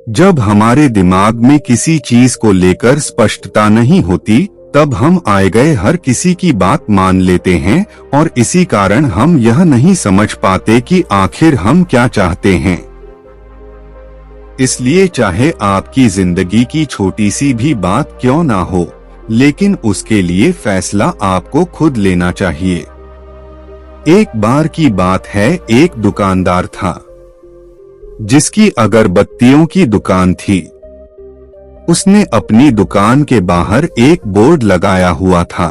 जब हमारे दिमाग में किसी चीज को लेकर स्पष्टता नहीं होती, तब हम आए गए हर किसी की बात मान लेते हैं और इसी कारण हम यह नहीं समझ पाते कि आखिर हम क्या चाहते हैं। इसलिए चाहे आपकी जिंदगी की छोटी सी भी बात क्यों ना हो, लेकिन उसके लिए फैसला आपको खुद लेना चाहिए। एक बार की बात है, एक दुकानदार था जिसकी अगरबत्तियों की दुकान थी। उसने अपनी दुकान के बाहर एक बोर्ड लगाया हुआ था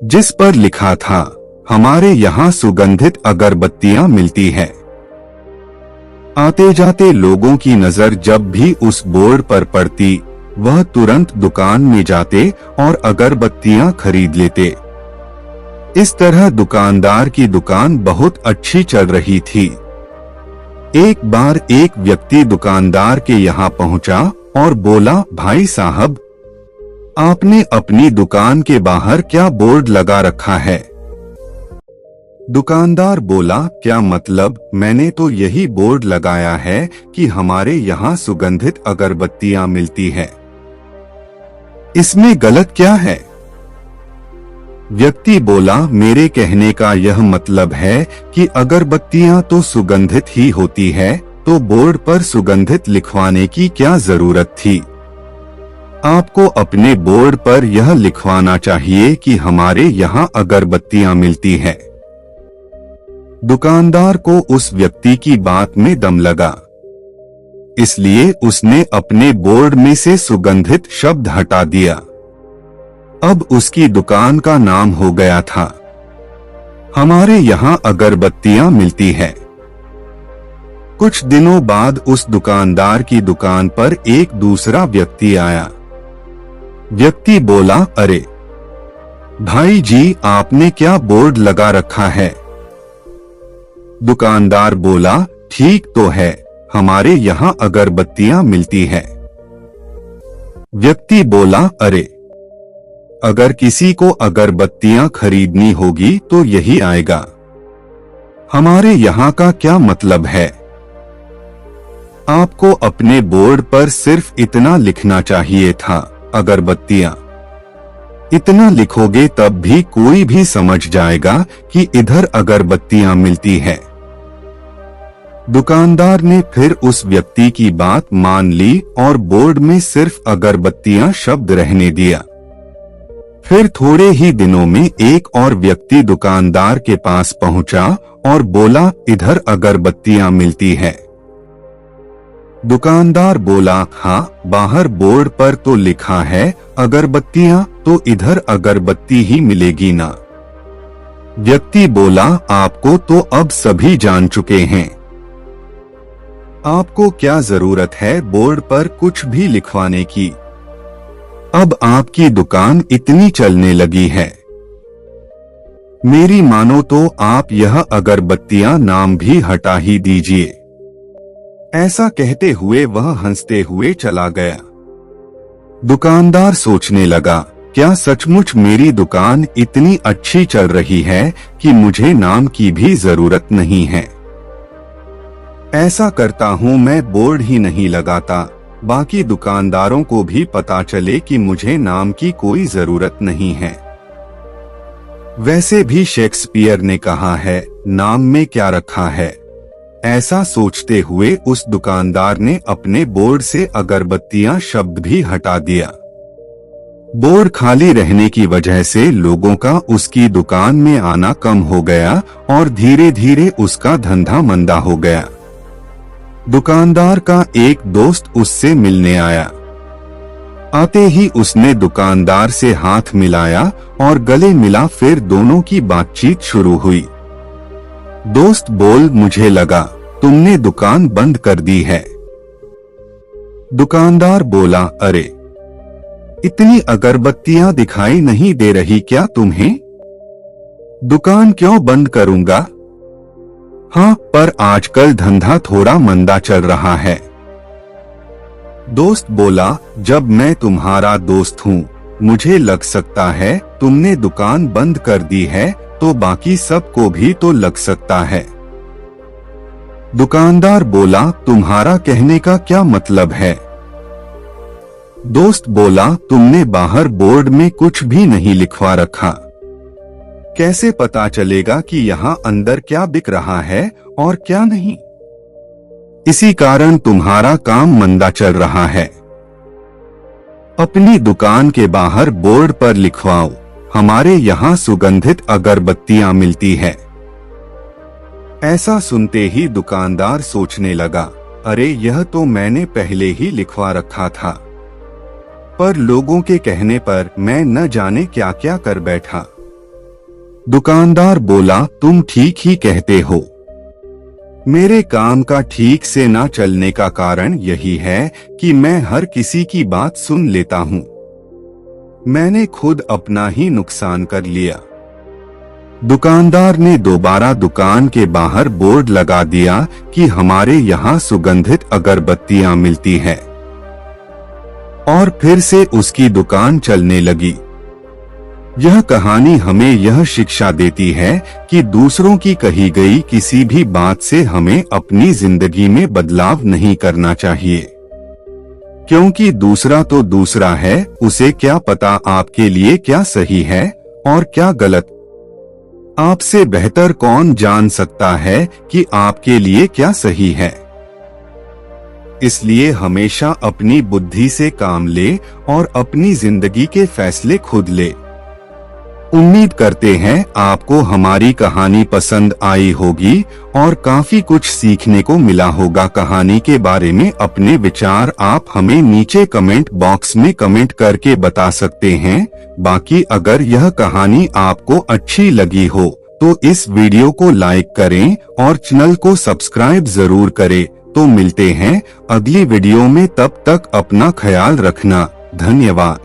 जिस पर लिखा था, हमारे यहाँ सुगंधित अगरबत्तियां मिलती है। आते जाते लोगों की नजर जब भी उस बोर्ड पर पड़ती, वह तुरंत दुकान में जाते और अगरबत्तियां खरीद लेते। इस तरह दुकानदार की दुकान बहुत अच्छी चल रही थी। एक बार एक व्यक्ति दुकानदार के यहाँ पहुंचा और बोला, भाई साहब, आपने अपनी दुकान के बाहर क्या बोर्ड लगा रखा है? दुकानदार बोला, क्या मतलब, मैंने तो यही बोर्ड लगाया है कि हमारे यहाँ सुगंधित अगरबत्तियां मिलती है। इसमें गलत क्या है? व्यक्ति बोला, मेरे कहने का यह मतलब है कि अगरबत्तियां तो सुगंधित ही होती है, तो बोर्ड पर सुगंधित लिखवाने की क्या जरूरत थी? आपको अपने बोर्ड पर यह लिखवाना चाहिए कि हमारे यहाँ अगरबत्तियां मिलती है। दुकानदार को उस व्यक्ति की बात में दम लगा, इसलिए उसने अपने बोर्ड में से सुगंधित शब्द हटा दिया। अब उसकी दुकान का नाम हो गया था, हमारे यहाँ अगरबत्तियां मिलती है। कुछ दिनों बाद उस दुकानदार की दुकान पर एक दूसरा व्यक्ति आया। व्यक्ति बोला, अरे भाई जी, आपने क्या बोर्ड लगा रखा है? दुकानदार बोला, ठीक तो है, हमारे यहाँ अगरबत्तियां मिलती है। व्यक्ति बोला, अरे अगर किसी को अगरबत्तियां खरीदनी होगी तो यही आएगा, हमारे यहाँ का क्या मतलब है? आपको अपने बोर्ड पर सिर्फ इतना लिखना चाहिए था, अगरबत्तियां। इतना लिखोगे तब भी कोई भी समझ जाएगा कि इधर अगरबत्तियां मिलती है। दुकानदार ने फिर उस व्यक्ति की बात मान ली और बोर्ड में सिर्फ अगरबत्तियां शब्द रहने दिया। फिर थोड़े ही दिनों में एक और व्यक्ति दुकानदार के पास पहुंचा और बोला, इधर अगरबत्तियां मिलती है। दुकानदार बोला, हाँ, बाहर बोर्ड पर तो लिखा है अगरबत्तियां, तो इधर अगरबत्ती ही मिलेगी ना। व्यक्ति बोला, आपको तो अब सभी जान चुके हैं, आपको क्या जरूरत है बोर्ड पर कुछ भी लिखवाने की? अब आपकी दुकान इतनी चलने लगी है, मेरी मानो तो आप यह अगरबत्तियां नाम भी हटा ही दीजिए। ऐसा कहते हुए वह हंसते हुए चला गया। दुकानदार सोचने लगा, क्या सचमुच मेरी दुकान इतनी अच्छी चल रही है कि मुझे नाम की भी जरूरत नहीं है? ऐसा करता हूँ, मैं बोर्ड ही नहीं लगाता, बाकी दुकानदारों को भी पता चले कि मुझे नाम की कोई जरूरत नहीं है। वैसे भी शेक्सपियर ने कहा है, नाम में क्या रखा है। ऐसा सोचते हुए उस दुकानदार ने अपने बोर्ड से अगरबत्तियां शब्द भी हटा दिया। बोर्ड खाली रहने की वजह से लोगों का उसकी दुकान में आना कम हो गया और धीरे धीरे उसका धंधा मंदा हो गया। दुकानदार का एक दोस्त उससे मिलने आया। आते ही उसने दुकानदार से हाथ मिलाया और गले मिला, फिर दोनों की बातचीत शुरू हुई। दोस्त बोल, मुझे लगा तुमने दुकान बंद कर दी है। दुकानदार बोला, अरे इतनी अगरबत्तियां दिखाई नहीं दे रही क्या तुम्हें? दुकान क्यों बंद करूंगा? हाँ, पर आजकल धंधा थोड़ा मंदा चल रहा है। दोस्त बोला, जब मैं तुम्हारा दोस्त हूँ, मुझे लग सकता है तुमने दुकान बंद कर दी है, तो बाकी सबको भी तो लग सकता है। दुकानदार बोला, तुम्हारा कहने का क्या मतलब है? दोस्त बोला, तुमने बाहर बोर्ड में कुछ भी नहीं लिखवा रखा, कैसे पता चलेगा कि यहाँ अंदर क्या बिक रहा है और क्या नहीं? इसी कारण तुम्हारा काम मंदा चल रहा है। अपनी दुकान के बाहर बोर्ड पर लिखवाओ, हमारे यहाँ सुगंधित अगरबत्तियां मिलती है। ऐसा सुनते ही दुकानदार सोचने लगा, अरे यह तो मैंने पहले ही लिखवा रखा था, पर लोगों के कहने पर मैं न जाने क्या क्या कर बैठा। दुकानदार बोला, तुम ठीक ही कहते हो, मेरे काम का ठीक से ना चलने का कारण यही है कि मैं हर किसी की बात सुन लेता हूँ। मैंने खुद अपना ही नुकसान कर लिया। दुकानदार ने दोबारा दुकान के बाहर बोर्ड लगा दिया कि हमारे यहाँ सुगंधित अगरबत्तियां मिलती है, और फिर से उसकी दुकान चलने लगी। यह कहानी हमें यह शिक्षा देती है कि दूसरों की कही गई किसी भी बात से हमें अपनी जिंदगी में बदलाव नहीं करना चाहिए, क्योंकि दूसरा तो दूसरा है, उसे क्या पता आपके लिए क्या सही है और क्या गलत। आपसे बेहतर कौन जान सकता है कि आपके लिए क्या सही है। इसलिए हमेशा अपनी बुद्धि से काम ले और अपनी जिंदगी के फैसले खुद ले। उम्मीद करते हैं आपको हमारी कहानी पसंद आई होगी और काफी कुछ सीखने को मिला होगा। कहानी के बारे में अपने विचार आप हमें नीचे कमेंट बॉक्स में कमेंट करके बता सकते हैं। बाकी अगर यह कहानी आपको अच्छी लगी हो तो इस वीडियो को लाइक करें और चैनल को सब्सक्राइब जरूर करें। तो मिलते हैं अगली वीडियो में, तब तक अपना ख्याल रखना। धन्यवाद।